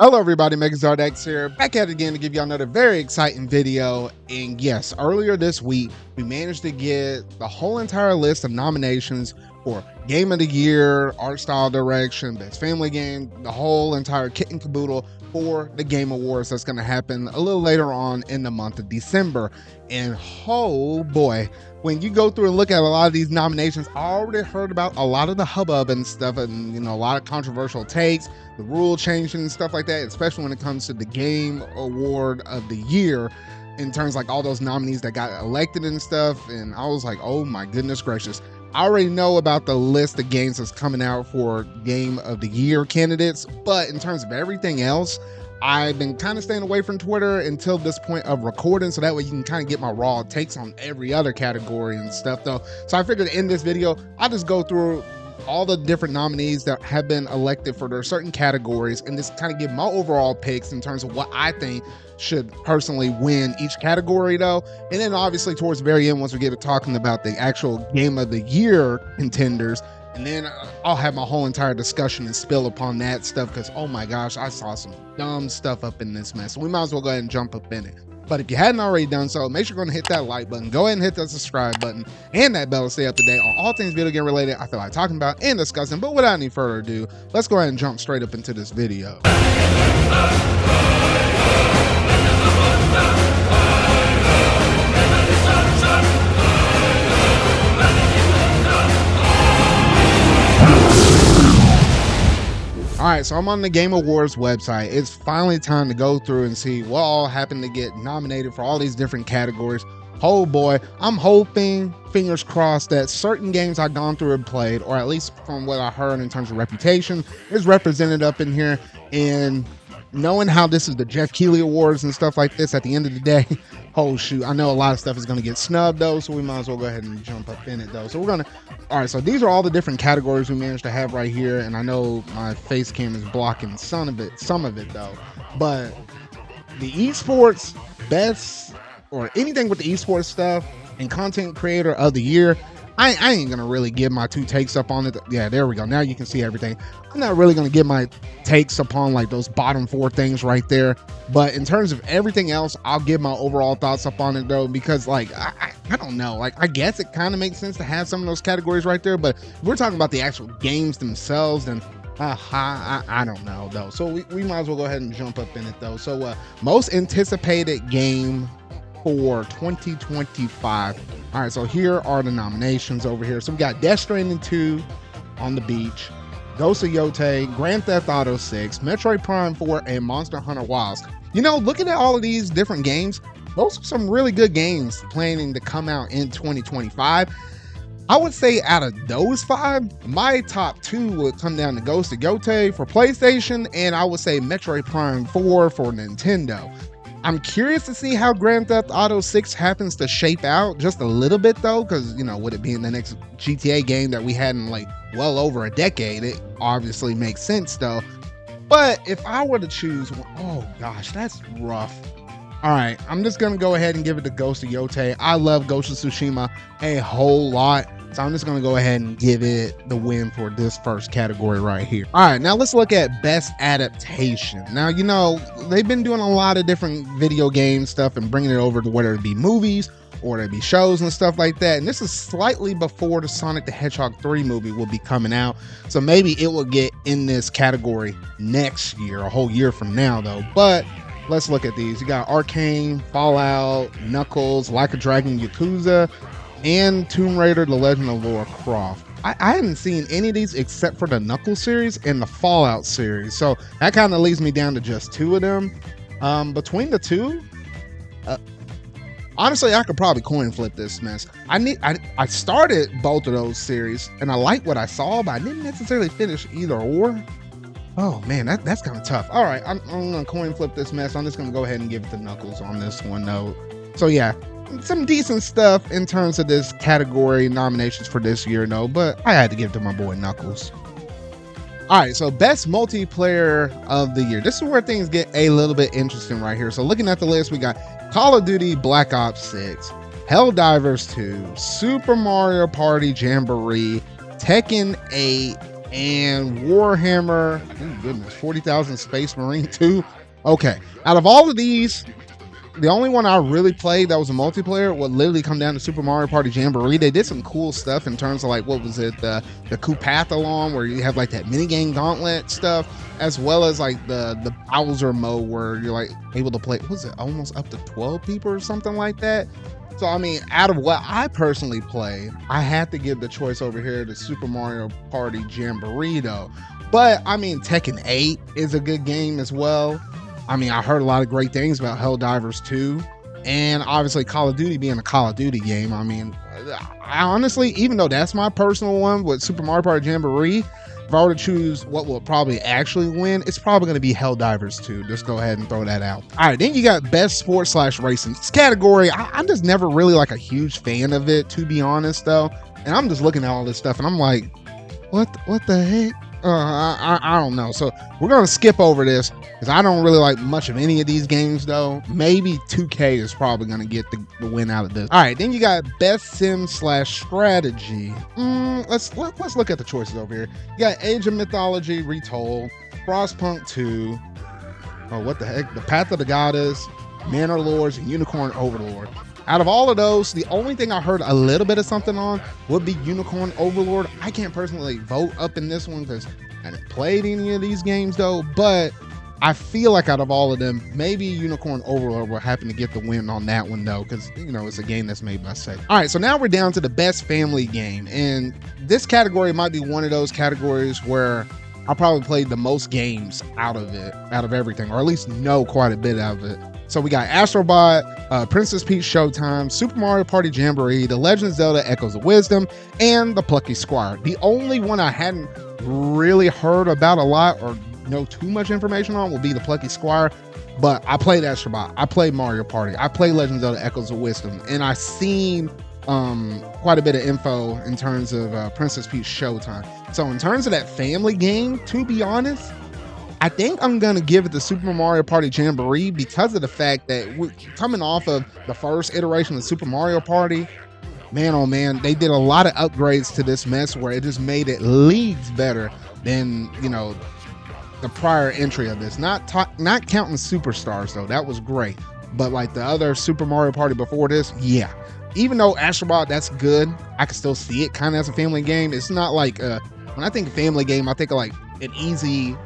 Hello everybody, MegaZardex here, back at it again to give y'all another very exciting video. And yes, earlier this week, we managed to get the whole entire list of nominations for Game of the Year, Art Style Direction, Best Family Game, the whole entire kit and caboodle for the Game Awards that's going to happen a little later on in the month of December. And oh boy, when you go through and look at a lot of these nominations, I already heard about a lot of the hubbub and stuff, and a lot of controversial takes, the rule changing and stuff like that, especially when it comes to the Game Award of the Year, in terms like all those nominees that got elected and stuff. And I was like, oh my goodness gracious. I already know about the list of games that's coming out for Game of the Year candidates, but in terms of everything else, I've been kind of staying away from Twitter until this point of recording, so that way you can kind of get my raw takes on every other category and stuff though. So I figured in this video, I'll just go through all the different nominees that have been elected for their certain categories and just kind of give my overall picks in terms of what I think should personally win each category though. And then obviously towards the very end, once we get to talking about the actual Game of the Year contenders, and then I'll have my whole entire discussion and spill upon that stuff, because oh my gosh, I saw some dumb stuff up in this mess. So we might as well go ahead and jump up in it. But if you hadn't already done so, make sure you're going to hit that like button, go ahead and hit that subscribe button and that bell to stay up to date on all things video game related I feel like talking about and discussing. But without any further ado, let's go ahead and jump straight up into this video. Alright, so I'm on the Game Awards website. It's finally time to go through and see what all happened to get nominated for all these different categories. Oh boy, I'm hoping, fingers crossed, that certain games I've gone through and played, or at least from what I heard in terms of reputation, is represented up in here. And knowing how this is the Jeff Keighley Awards and stuff like this, at the end of the day, oh shoot, I know a lot of stuff is going to get snubbed though, so we might as well go ahead and jump up in it though. So we're going to, all right, so these are all the different categories we managed to have right here, and I know my face cam is blocking some of it though, but the esports best, or anything with the esports stuff and content creator of the year, I ain't gonna really give my two takes up on it. Yeah, there we go. Now you can see everything. I'm not really gonna give my takes upon like those bottom four things right there. But in terms of everything else, I'll give my overall thoughts up on it though, because like I don't know, like I guess it kind of makes sense to have some of those categories right there. But if we're talking about the actual games themselves, then I don't know though. So we might as well go ahead and jump up in it though. So most anticipated game for 2025. All right, so here are the nominations over here. So we got Death Stranding 2 on the beach, Ghost of Yotei, Grand Theft Auto 6, Metroid Prime 4, and Monster Hunter Wilds. Looking at all of these different games, those are some really good games planning to come out in 2025. I would say out of those five, my top two would come down to Ghost of Yotei for PlayStation, and I would say Metroid Prime 4 for Nintendo. I'm curious to see how Grand Theft Auto 6 happens to shape out just a little bit though, because would it be in the next GTA game that we had in like well over a decade? It obviously makes sense though. But if I were to choose one, oh gosh, that's rough. All right, I'm just gonna go ahead and give it to Ghost of Yotei. I love Ghost of Tsushima a whole lot, so I'm just gonna go ahead and give it the win for this first category right here. All right, now let's look at best adaptation. Now, they've been doing a lot of different video game stuff and bringing it over to whether it be movies or it be shows and stuff like that. And this is slightly before the Sonic the Hedgehog 3 movie will be coming out. So maybe it will get in this category next year, a whole year from now though. But let's look at these. You got Arcane, Fallout, Knuckles, Like a Dragon, Yakuza, and Tomb Raider, The Legend of Lara Croft. I haven't seen any of these except for the Knuckles series and the Fallout series. So that kind of leaves me down to just two of them. Between the two, honestly, I could probably coin flip this mess. I started both of those series and I like what I saw, but I didn't necessarily finish either or. Oh man, that's kind of tough. All right, I'm gonna coin flip this mess. I'm just gonna go ahead and give it to Knuckles on this one though. So yeah, some decent stuff in terms of this category nominations for this year, no, but I had to give it to my boy Knuckles. All right, so best multiplayer of the year. This is where things get a little bit interesting right here. So looking at the list, we got Call of Duty Black Ops 6, Helldivers 2, Super Mario Party Jamboree, Tekken 8, and Warhammer, oh goodness, 40,000 Space Marine 2. Okay, out of all of these, the only one I really played that was a multiplayer would literally come down to Super Mario Party Jamboree. They did some cool stuff in terms of like, what was it, the Koopathlon, where you have like that minigame gauntlet stuff, as well as like the Bowser mode where you're like able to play, what was it, almost up to 12 people or something like that. So I mean, out of what I personally play, I had to give the choice over here to Super Mario Party Jamboree though. But I mean, Tekken 8 is a good game as well. I mean, I heard a lot of great things about Helldivers 2, and obviously Call of Duty being a Call of Duty game. I mean, I honestly, even though that's my personal one with Super Mario Party Jamboree, if I were to choose what will probably actually win, it's probably going to be Helldivers 2. Just go ahead and throw that out. All right, then you got Best Sports / Racing. This category, I'm just never really like a huge fan of it, to be honest, though. And I'm just looking at all this stuff, and I'm like, what the heck? I don't know. So we're going to skip over this because I don't really like much of any of these games, though. Maybe 2K is probably going to get the win out of this. All right, then you got Best Sim / Strategy. Let's look at the choices over here. You got Age of Mythology Retold, Frostpunk 2. Oh, what the heck? The Path of the Goddess, Manor Lords, and Unicorn Overlord. Out of all of those, the only thing I heard a little bit of something on would be Unicorn Overlord. I can't personally vote up in this one because I haven't played any of these games though, but I feel like out of all of them, maybe Unicorn Overlord will happen to get the win on that one though, because you know it's a game that's made by Sega. All right, so now we're down to the best family game, and this category might be one of those categories where I probably played the most games out of everything, or at least know quite a bit out of it. So we got Astrobot, Princess Peach Showtime, Super Mario Party Jamboree, The Legend of Zelda Echoes of Wisdom, and The Plucky Squire. The only one I hadn't really heard about a lot or know too much information on will be The Plucky Squire, but I played Astrobot, I played Mario Party, I played Legend of Zelda Echoes of Wisdom, and I seen quite a bit of info in terms of Princess Peach Showtime. So in terms of that family game, to be honest, I think I'm going to give it the Super Mario Party Jamboree because of the fact that we're coming off of the first iteration of Super Mario Party. Man, oh man, they did a lot of upgrades to this mess where it just made it leagues better than, you know, the prior entry of this. Not counting Superstars though, that was great. But like the other Super Mario Party before this, yeah. Even though Astrobot, that's good, I can still see it kind of as a family game. It's not like, when I think of family game, I think of like an easy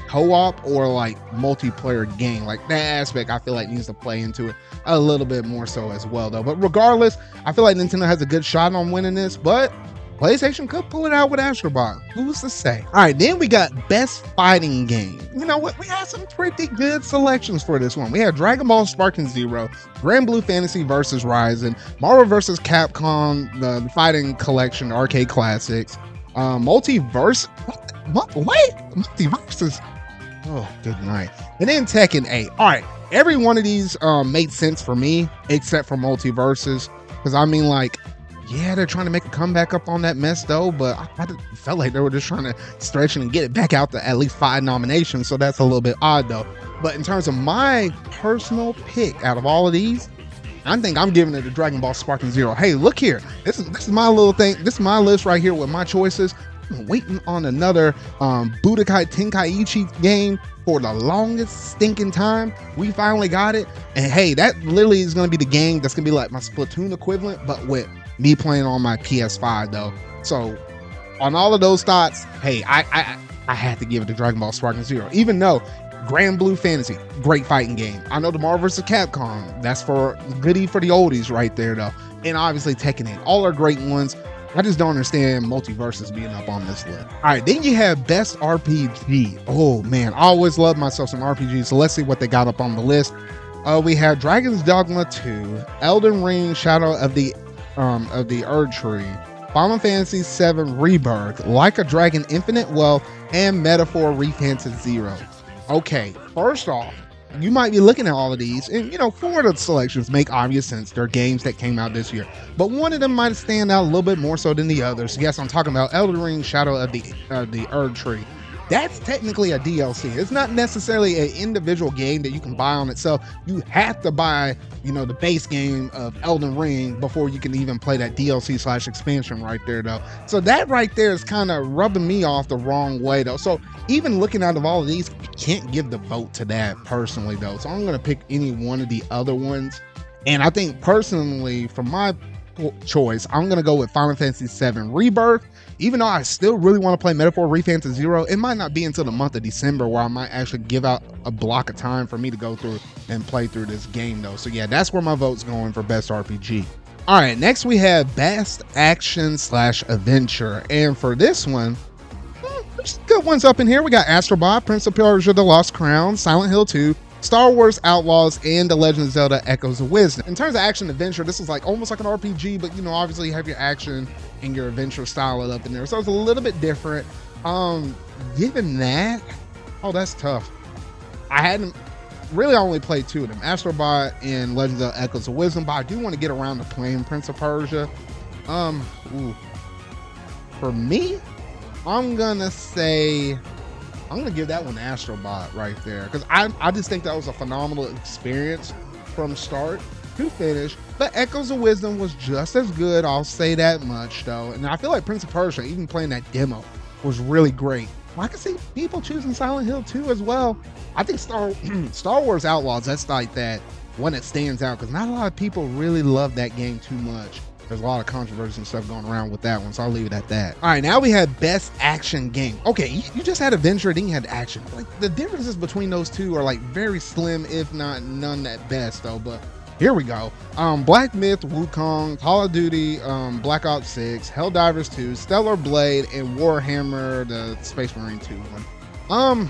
co-op or like multiplayer game. Like that aspect I feel like needs to play into it a little bit more so as well though. But regardless, I feel like Nintendo has a good shot on winning this, but PlayStation could pull it out with Astrobot. Who's to say? All right, then we got Best Fighting Game. You know what? We had some pretty good selections for this one. We had Dragon Ball Sparking Zero, Grand Blue Fantasy vs. Ryzen, Marvel vs. Capcom, the Fighting Collection Arcade Classics, Multiverse. Wait, Multiverses. Oh, good night. And then Tekken 8. All right, every one of these made sense for me except for Multiverses, because I mean, like, yeah, they're trying to make a comeback up on that mess though, but I felt like they were just trying to stretch it and get it back out to at least 5 nominations, so that's a little bit odd though. But in terms of my personal pick out of all of these, I think I'm giving it to Dragon Ball Sparking Zero. Hey, look here. This is my little thing. This is my list right here with my choices. I'm waiting on another Budokai Tenkaichi game for the longest stinking time. We finally got it. And hey, that literally is going to be the game that's going to be like my Splatoon equivalent, but with me playing on my PS5 though. So on all of those thoughts, hey, I had to give it to Dragon Ball Sparking Zero. Even though Grand Blue Fantasy, great fighting game. I know the Marvel vs. Capcom, that's for goodie for the oldies right there though. And obviously Tekken 8, all are great ones. I just don't understand Multiverses being up on this list. All right, then you have Best RPG. Oh man, I always love myself some RPGs. So let's see what they got up on the list. We have Dragon's Dogma 2, Elden Ring Shadow of the Erd Tree, Final Fantasy VII Rebirth, Like a Dragon Infinite Wealth, and Metaphor Refantasy Zero. Okay, first off, you might be looking at all of these, and you know, 4 of the selections make obvious sense. They're games that came out this year, but one of them might stand out a little bit more so than the others. Yes, I'm talking about Elden Ring Shadow of the Erd Tree. that's technically a DLC. It's not necessarily an individual game that you can buy on itself. You have to buy, the base game of Elden Ring before you can even play that DLC / expansion right there, though. So that right there is kind of rubbing me off the wrong way, though. So even looking out of all of these, I can't give the vote to that personally, though. So I'm going to pick any one of the other ones. And I think personally, for my choice, I'm going to go with Final Fantasy VII Rebirth. Even though I still really want to play Metaphor Refantasy Zero, it might not be until the month of December where I might actually give out a block of time for me to go through and play through this game, though. So yeah, that's where my vote's going for Best RPG. All right, next we have Best Action / Adventure. And for this one, there's good ones up in here. We got Astro Bot, Prince of Persia: The Lost Crown, Silent Hill 2, Star Wars Outlaws, and The Legend of Zelda: Echoes of Wisdom. In terms of action adventure, this is like almost like an RPG, but obviously you have your action and your adventure style up in there, so it's a little bit different. Given that, that's tough. I hadn't really only played two of them, Astro Bot and Legend of Zelda: Echoes of Wisdom, but I do want to get around to playing Prince of Persia. For me, I'm gonna give that one to Astro Bot right there, because I just think that was a phenomenal experience from start to finish. But Echoes of Wisdom was just as good, I'll say that much, though. And I feel like Prince of Persia, even playing that demo, was really great. I can see people choosing Silent Hill 2 as well. I think Star Wars Outlaws, that's like that one that stands out, because not a lot of people really love that game too much. There's a lot of controversy and stuff going around with that one, so I'll leave it at that. All right, now we have Best Action Game. Okay, you just had adventure, then you had action. Like, the differences between those two are like very slim, if not none at best, though. But here we go. Black Myth: Wukong, Call of Duty, Black Ops 6, Helldivers 2, Stellar Blade, and Warhammer: The Space Marine 2 one.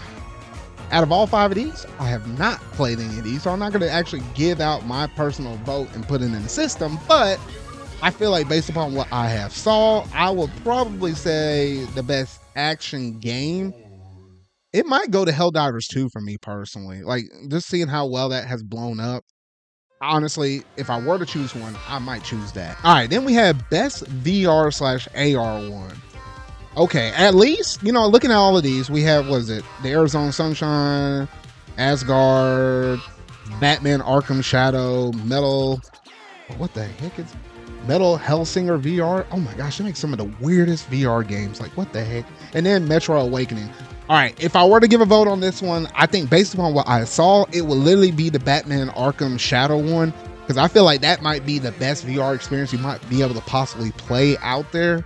Out of all 5 of these, I have not played any of these, so I'm not going to actually give out my personal vote and put it in the system, but I feel like based upon what I have saw, I will probably say the best action game, it might go to Helldivers 2 for me personally. Like, just seeing how well that has blown up. Honestly, if I were to choose one, I might choose that. All right, then we have Best VR / AR one. Okay, at least, looking at all of these, we have, the Arizona Sunshine, Asgard, Batman Arkham Shadow, what the heck is Metal Hellsinger VR? Oh my gosh, they make some of the weirdest VR games. Like, what the heck? And then Metro Awakening. All right, if I were to give a vote on this one, I think based upon what I saw, it would literally be the Batman Arkham Shadow one, because I feel like that might be the best VR experience you might be able to possibly play out there,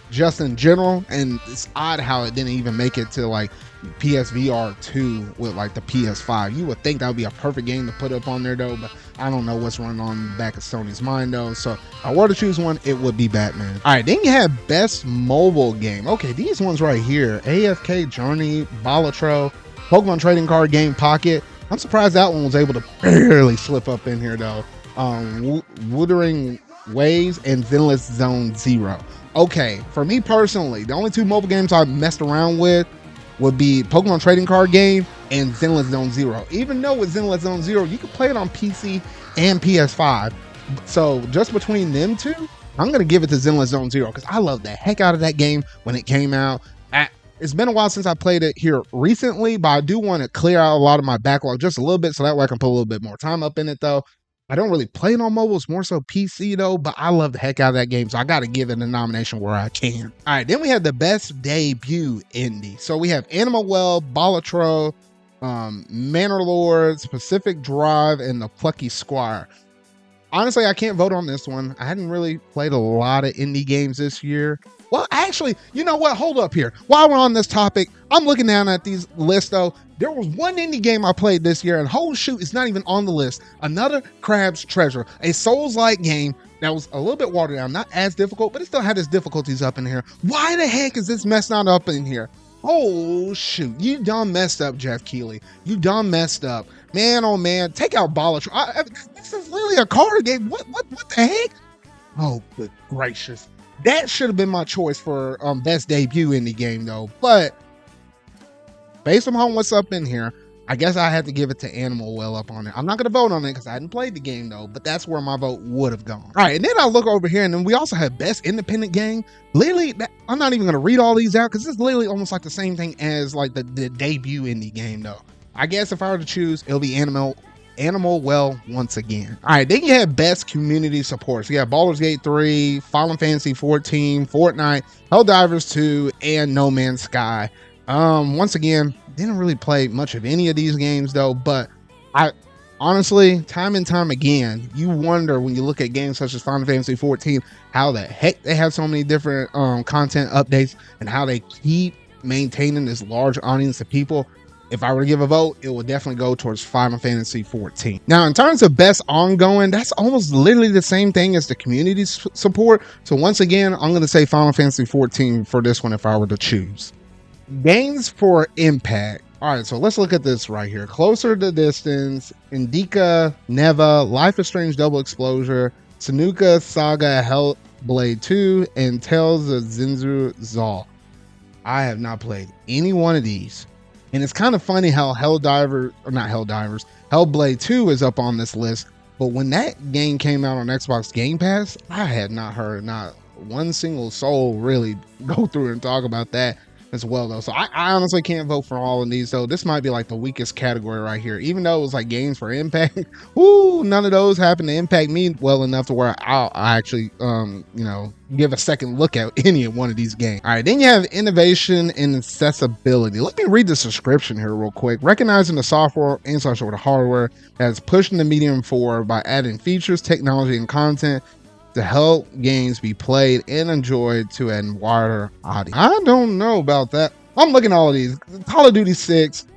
just in general. And it's odd how it didn't even make it to like PSVR 2 with like the PS5. You would think that would be a perfect game to put up on there, though, but I don't know what's running on the back of Sony's mind, though. So if I were to choose one, it would be Batman. All right, then you have Best Mobile Game. Okay, these ones right here: AFK Journey, Balatro, Pokemon Trading Card Game Pocket. I'm surprised that one was able to barely slip up in here, though. Wuthering Waves and Zenless Zone Zero. Okay, for me personally, the only 2 mobile games I messed around with would be Pokemon Trading Card Game and Zenless Zone Zero. Even though with Zenless Zone Zero, you can play it on PC and PS5. So just between them two, I'm going to give it to Zenless Zone Zero, because I love the heck out of that game when it came out. It's been a while since I played it here recently, but I do want to clear out a lot of my backlog just a little bit, so that way I can put a little bit more time up in it, though. I don't really play it on mobile. It's more so PC, though, but I love the heck out of that game, so I got to give it a nomination where I can. All right, then we have the Best Debut Indie. So we have Animal Well, Balatro, Manor Lords, Pacific Drive, and The Plucky Squire. Honestly, I can't vote on this one. I hadn't really played a lot of indie games this year. Well, actually, you know what? Hold up here. While we're on this topic, I'm looking down at these lists, though. There was one indie game I played this year, and holy shoot, it's not even on the list. Another Crab's Treasure, a Souls-like game that was a little bit watered down, not as difficult, but it still had its difficulties up in here. Why the heck is this mess not up in here? Oh, shoot. You done messed up, Jeff Keighley. You done messed up. Man, oh, man. Take out Balatro. This is literally a card game. What the heck? Oh, good gracious. That should have been my choice for Best Debut Indie Game, though. But based on what's up in here, I guess I had to give it to Animal Well up on it. I'm not going to vote on it because I hadn't played the game though, but that's where my vote would have gone. All right, and then I look over here, and then we also have Best Independent Game. Literally, I'm not even going to read all these out because it's literally almost like the same thing as like the debut indie game though. I guess if I were to choose, it'll be Animal Well once again. All right, then you have Best Community Support. So you have Baldur's Gate 3, Final Fantasy 14, Fortnite, Helldivers 2, and No Man's Sky. Once again, didn't really play much of any of these games though, but I honestly, time and time again, you wonder when you look at games such as Final Fantasy 14, how the heck they have so many different content updates and how they keep maintaining this large audience of people. If I were to give a vote, it would definitely go towards Final Fantasy 14. Now, in terms of best ongoing, that's almost literally the same thing as the community support. So once again, I'm going to say Final Fantasy 14 for this one if I were to choose. Games for impact. All right, so let's look at this right here. Closer to Distance, Indica, Neva, Life is Strange Double Exposure, Senuka Saga Hellblade 2, and Tales of Zinzu Zal. I have not played any one of these. And it's kind of funny how Hellblade 2 is up on this list. But when that game came out on Xbox Game Pass, I had not heard not one single soul really go through and talk about that as well though. So I honestly can't vote for all of these though. This might be like the weakest category right here, even though it was like games for impact. Woo, none of those happen to impact me well enough to where I actually give a second look at any one of these games. All right, then you have innovation and accessibility. Let me read the subscription here real quick. Recognizing the software and the hardware that is pushing the medium forward by adding features, technology, and content to help games be played and enjoyed to a wider audience. I don't know about that. I'm looking at all of these. Call of Duty 6,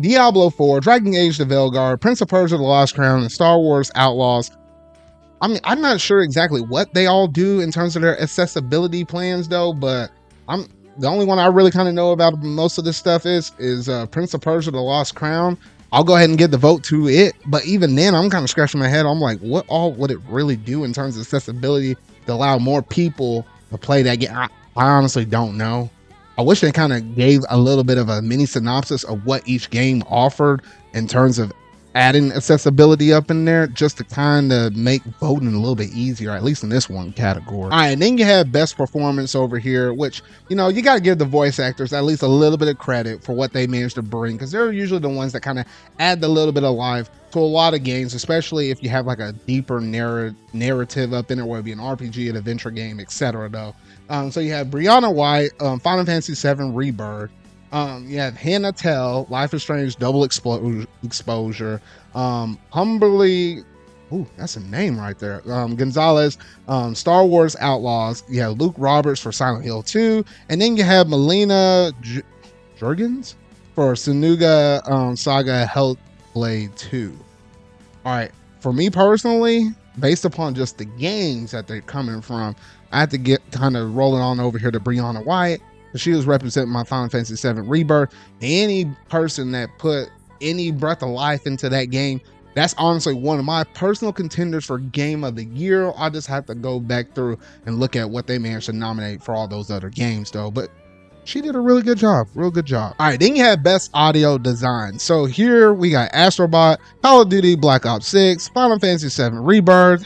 Diablo 4, Dragon Age the Veilguard, Prince of Persia the Lost Crown, and Star Wars Outlaws. I mean, I'm not sure exactly what they all do in terms of their accessibility plans though, but the only one I really kind of know about most of this stuff is Prince of Persia the Lost Crown. I'll go ahead and give the vote to it, but even then I'm kind of scratching my head. I'm like, what all would it really do in terms of accessibility to allow more people to play that game? I honestly don't know. I wish they kind of gave a little bit of a mini synopsis of what each game offered in terms of adding accessibility up in there, just to kind of make voting a little bit easier, at least in this one category. All right, and then you have best performance over here, which, you got to give the voice actors at least a little bit of credit for what they managed to bring, because they're usually the ones that kind of add the little bit of life to a lot of games, especially if you have like a deeper narrative up in it, whether it be an RPG, an adventure game, etc. though. So you have Brianna White, Final Fantasy VII Rebirth. You have Hannah Tell, Life is Strange Double Exposure, Humberly, ooh, that's a name right there, Gonzalez, Star Wars Outlaws. You have Luke Roberts for Silent Hill 2, and then you have Melina Jurgens for Senuga Saga Hellblade 2. All right, for me personally, based upon just the games that they're coming from, I have to get kind of rolling on over here to Brianna White. She was representing my Final Fantasy VII Rebirth. Any person that put any breath of life into that game, that's honestly one of my personal contenders for Game of the Year. I just have to go back through and look at what they managed to nominate for all those other games though. But she did a really good job, real good job. All right, then you have Best Audio Design. So here we got Astrobot, Call of Duty Black Ops 6, Final Fantasy VII Rebirth,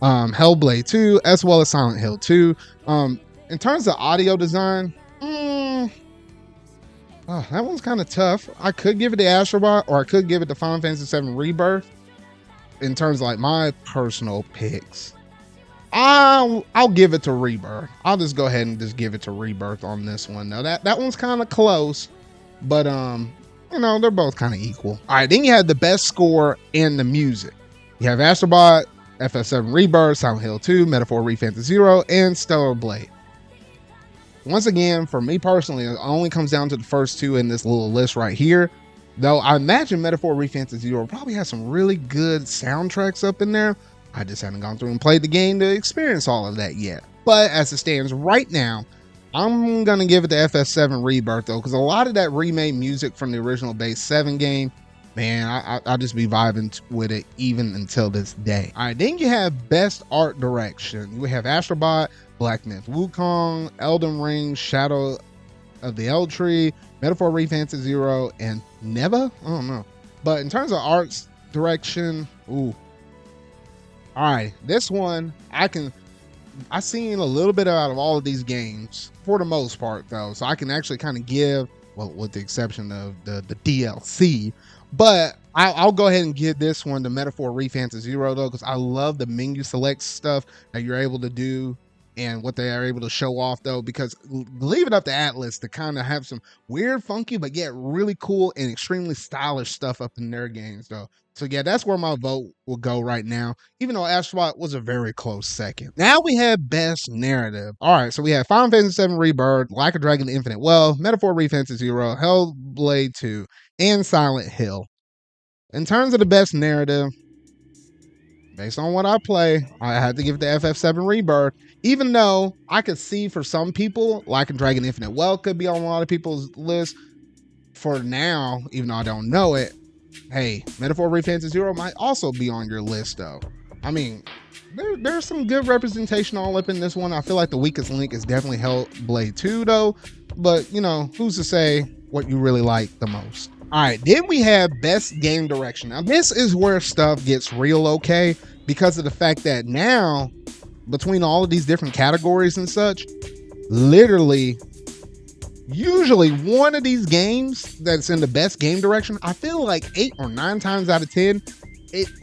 Hellblade 2, as well as Silent Hill 2. In terms of audio design, that one's kind of tough. I could give it to Astrobot, or I could give it to Final Fantasy VII Rebirth. In terms of like my personal picks, I'll give it to Rebirth. I'll just go ahead and just give it to Rebirth on this one. Now that one's kind of close, but they're both kind of equal. All right, then you have the best score and the music. You have Astrobot, FF7 Rebirth, Silent Hill 2, Metaphor Rephantasy Zero, and Stellar Blade. Once again, for me personally, it only comes down to the first two in this little list right here. Though I imagine Metaphor Rephantasy Zero probably has some really good soundtracks up in there. I just haven't gone through and played the game to experience all of that yet. But as it stands right now, I'm going to give it to FF7 Rebirth though, because a lot of that remade music from the original base 7 game, man, I'll just be vibing with it even until this day. All right, then you have Best Art Direction. We have Astrobot, Black Myth Wukong, Elden Ring, Shadow of the Eld Tree, Metaphor Rephantasy Zero, and Never? I don't know. But in terms of arts direction, ooh, all right, this one I seen a little bit out of all of these games for the most part though, so I can actually kind of give, well, with the exception of the DLC, but I'll go ahead and give this one the Metaphor Refantasy Zero though, because I love the menu select stuff that you're able to do and what they are able to show off though, because leave it up to Atlas to kind of have some weird, funky, but yet really cool and extremely stylish stuff up in their games though. So yeah, that's where my vote will go right now, even though Astrobot was a very close second. Now we have Best Narrative. All right, so we have Final Fantasy VII Rebirth, Like a Dragon Infinite Well, Metaphor Refantasy Zero, Hellblade 2, and Silent Hill. In terms of the Best Narrative, based on what I play, I had to give it to FF7 Rebirth, even though I could see for some people, Like a Dragon Infinite Well could be on a lot of people's list. For now, even though I don't know it, hey, Metaphor Refantasy Zero might also be on your list though. I mean, there's some good representation all up in this one. I feel like the weakest link is definitely Hellblade 2 though, but you know, who's to say what you really like the most? All right, then we have Best Game Direction. Now this is where stuff gets real okay, because of the fact that now, between all of these different categories and such, literally usually one of these games that's in the Best Game Direction, I feel like 8 or 9 times out of 10,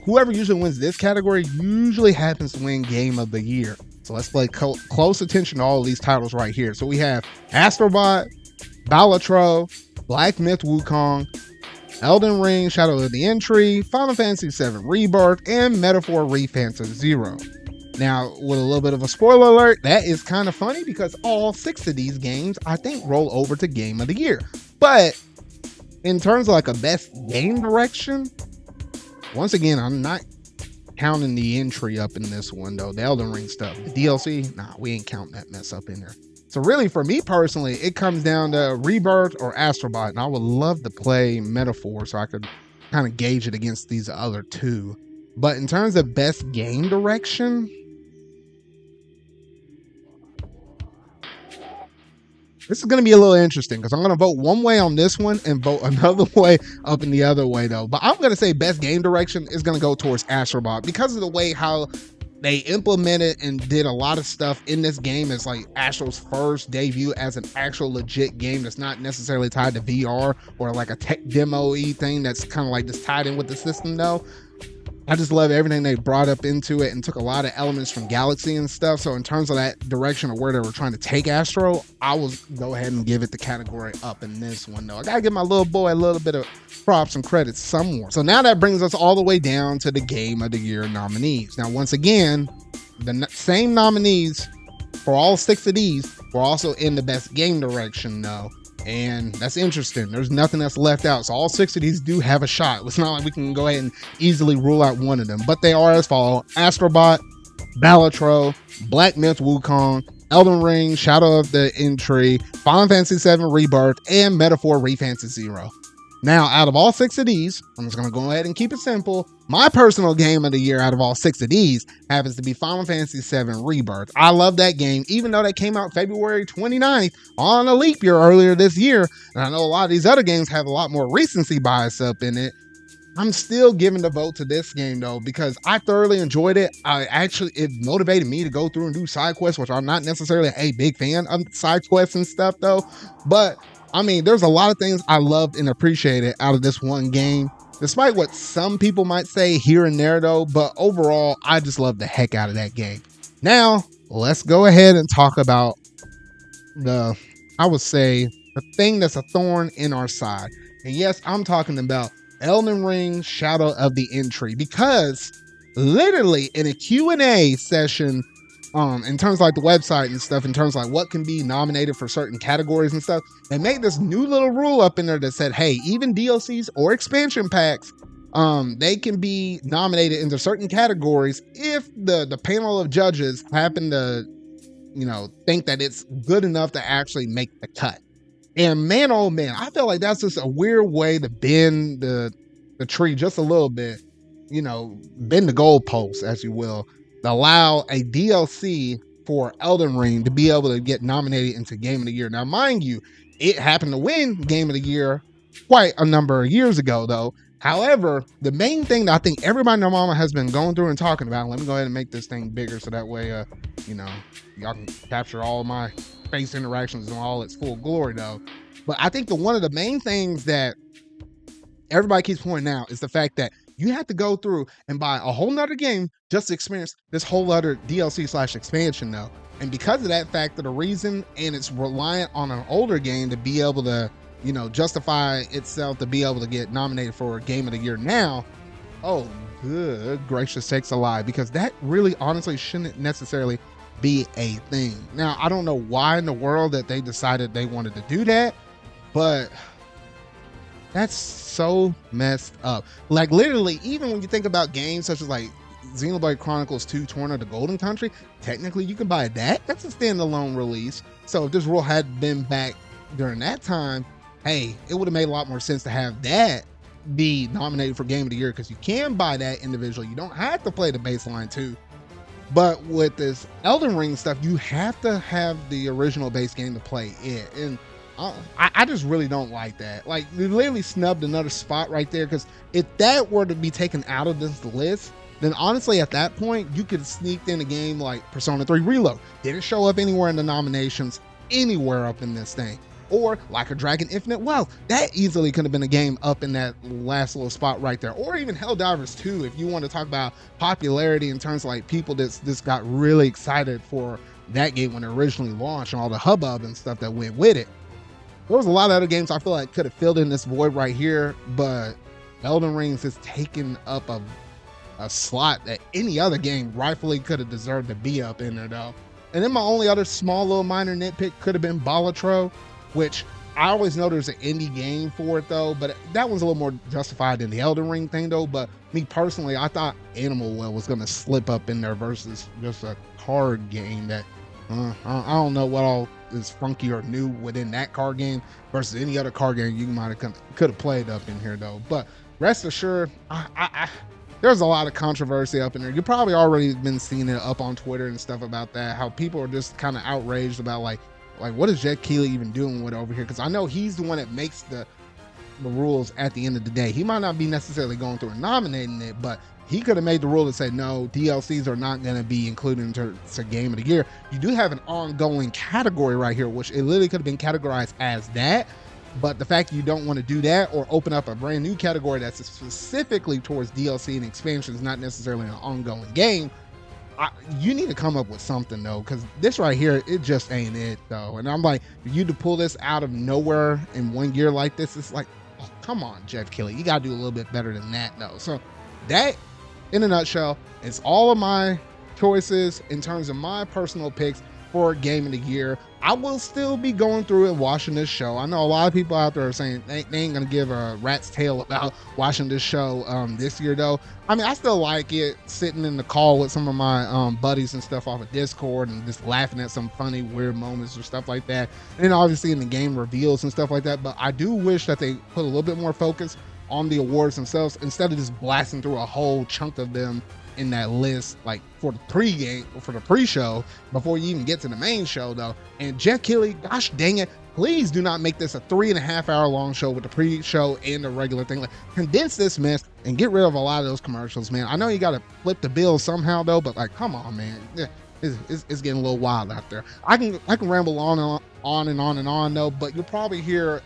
whoever usually wins this category usually happens to win Game of the Year. So let's play close attention to all of these titles right here. So we have Astrobot, Balatro, Black Myth Wukong, Elden Ring, Shadow of the Entry, Final Fantasy VII Rebirth, and Metaphor Refantasy Zero. Now, with a little bit of a spoiler alert, that is kind of funny because all 6 of these games, I think, roll over to Game of the Year. But in terms of like a Best Game Direction, once again, I'm not counting the entry up in this one, though. The Elden Ring stuff. The DLC, nah, we ain't counting that mess up in there. So really, for me personally, it comes down to Rebirth or Astrobot, and I would love to play Metaphor so I could kind of gauge it against these other two. But in terms of Best Game Direction, this is going to be a little interesting because I'm going to vote one way on this one and vote another way up in the other way, though. But I'm going to say Best Game Direction is going to go towards Astrobot because of the way how they implemented and did a lot of stuff in this game. It's like Astro's first debut as an actual legit game that's not necessarily tied to VR or like a tech demo-y thing that's kind of like just tied in with the system, though. I just love everything they brought up into it and took a lot of elements from Galaxy and stuff. So in terms of that direction of where they were trying to take Astro, I will go ahead and give it the category up in this one, though. I gotta give my little boy a little bit of props and credits somewhere. So now that brings us all the way down to the Game of the Year nominees. Now, once again, the same nominees for all 6 of these were also in the Best Game Direction, though. And that's interesting. There's nothing that's left out. So all 6 of these do have a shot. It's not like we can go ahead and easily rule out one of them. But they are as follows: Astrobot, Balatro, Black Myth Wukong, Elden Ring, Shadow of the Entry, Final Fantasy VII Rebirth, and Metaphor Refantasy Zero. Now, out of all 6 of these, I'm just going to go ahead and keep it simple. My personal Game of the Year out of all 6 of these happens to be Final Fantasy VII Rebirth. I love that game, even though that came out February 29th on a leap year earlier this year. And I know a lot of these other games have a lot more recency bias up in it. I'm still giving the vote to this game, though, because I thoroughly enjoyed it. It motivated me to go through and do side quests, which I'm not necessarily a big fan of side quests and stuff, though. But I mean, there's a lot of things I loved and appreciated out of this one game, despite what some people might say here and there, though. But overall, I just love the heck out of that game. Now, let's go ahead and talk about I would say, the thing that's a thorn in our side. And yes, I'm talking about Elden Ring Shadow of the Entry, because literally in a Q&A session, in terms of like the website and stuff, in terms of like what can be nominated for certain categories and stuff, they made this new little rule up in there that said, hey, even DLCs or expansion packs, they can be nominated into certain categories if the panel of judges happen to, think that it's good enough to actually make the cut. And man, oh man, I feel like that's just a weird way to bend the tree just a little bit, bend the goalposts, as you will, to allow a DLC for Elden Ring to be able to get nominated into Game of the Year. Now, mind you, it happened to win Game of the Year quite a number of years ago, though. However, the main thing that I think everybody and their mama has been going through and talking about, let me go ahead and make this thing bigger so that way, you know, y'all can capture all of my face interactions in all its full glory, though. But I think one of the main things that everybody keeps pointing out is the fact that you have to go through and buy a whole nother game just to experience this whole other DLC slash expansion, though. And because of that fact, the reason, and it's reliant on an older game to be able to, justify itself to be able to get nominated for Game of the Year now. Oh, good gracious sakes alive, because that really honestly shouldn't necessarily be a thing. Now, I don't know why in the world that they decided they wanted to do that, but that's so messed up. Like, literally, even when you think about games such as like Xenoblade Chronicles 2 Torn of the Golden Country, technically you can buy that. That's a standalone release. So if this rule had been back during that time, hey, it would have made a lot more sense to have that be nominated for Game of the Year, because you can buy that individually. You don't have to play the baseline too. But with this Elden Ring stuff, you have to have the original base game to play it. And I just really don't like that. Like, they literally snubbed another spot right there, because if that were to be taken out of this list, then honestly at that point you could sneak in a game like Persona 3 Reload. Didn't show up anywhere in the nominations, anywhere up in this thing. Or Like a Dragon Infinite Wealth, that easily could have been a game up in that last little spot right there. Or even Helldivers 2, if you want to talk about popularity in terms of like people that just got really excited for that game when it originally launched and all the hubbub and stuff that went with it. There was a lot of other games I feel like could have filled in this void right here, but Elden Rings has taken up a slot that any other game rightfully could have deserved to be up in there, though. And then my only other small little minor nitpick could have been Balatro, which I always know there's an indie game for it, though, but that one's a little more justified than the Elden Ring thing, though. But me personally, I thought Animal Well was going to slip up in there versus just a card game that I don't know what all is funky or new within that card game versus any other card game you might have could have played up in here, though. But rest assured, there's a lot of controversy up in there. You've probably already been seeing it up on Twitter and stuff about that, how people are just kind of outraged about like what is Jeff Keighley even doing with over here? Because I know he's the one that makes the rules at the end of the day. He might not be necessarily going through and nominating it, but he could have made the rule that said no, DLCs are not going to be included into Game of the Year. You do have an ongoing category right here, which it literally could have been categorized as that. But the fact you don't want to do that or open up a brand new category that's specifically towards DLC and expansions, not necessarily an ongoing game, you need to come up with something, though, because this right here, it just ain't it, though. And I'm like, for you to pull this out of nowhere in 1 year like this, it's like, oh, come on, Jeff Keighley. You got to do a little bit better than that, though. So that, in a nutshell, is all of my choices in terms of my personal picks for Game of the Year. I will still be going through and watching this show. I know a lot of people out there are saying they ain't gonna give a rat's tail about watching this show this year, though. I mean, I still like it, sitting in the call with some of my buddies and stuff off of Discord and just laughing at some funny, weird moments or stuff like that. And obviously in the game reveals and stuff like that. But I do wish that they put a little bit more focus on the awards themselves instead of just blasting through a whole chunk of them in that list, like for the pre-game or for the pre-show before you even get to the main show, though. And Jeff Keighley, gosh dang it, please do not make this a 3.5 hour long show with the pre-show and the regular thing. Like, condense this mess and get rid of a lot of those commercials, man. I know you got to flip the bill somehow, though, but like, come on, man. Yeah, it's getting a little wild out there. I can ramble on and on, though, but you'll probably hear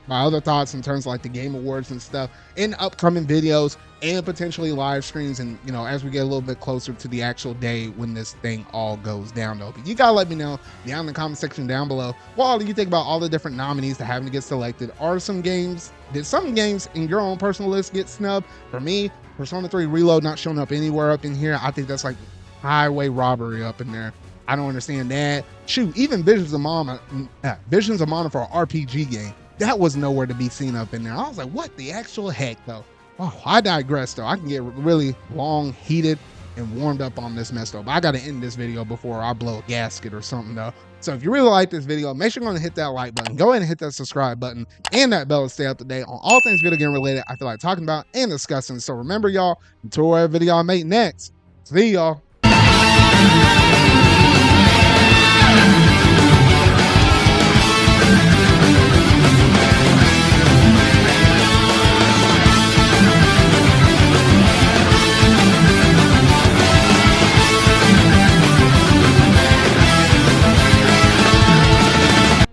my other thoughts in terms of like the Game Awards and stuff in upcoming videos and potentially live streams, and as we get a little bit closer to the actual day when this thing all goes down, though. But you gotta let me know down in the comment section down below what do you think about all the different nominees that happen to get selected. Did some games in your own personal list get snubbed? For me, Persona 3 Reload not showing up anywhere up in here, I think that's like highway robbery up in there. I don't understand that. Shoot, even Visions of Mana for an RPG game, that was nowhere to be seen up in there. I was like, what the actual heck, though? Oh, I digress, though. I can get really long, heated, and warmed up on this mess, though. But I got to end this video before I blow a gasket or something, though. So if you really like this video, make sure you're going to hit that like button. Go ahead and hit that subscribe button and that bell to stay up to date on all things video game related I feel like talking about and discussing. So remember, y'all, until whatever video I make next, see y'all.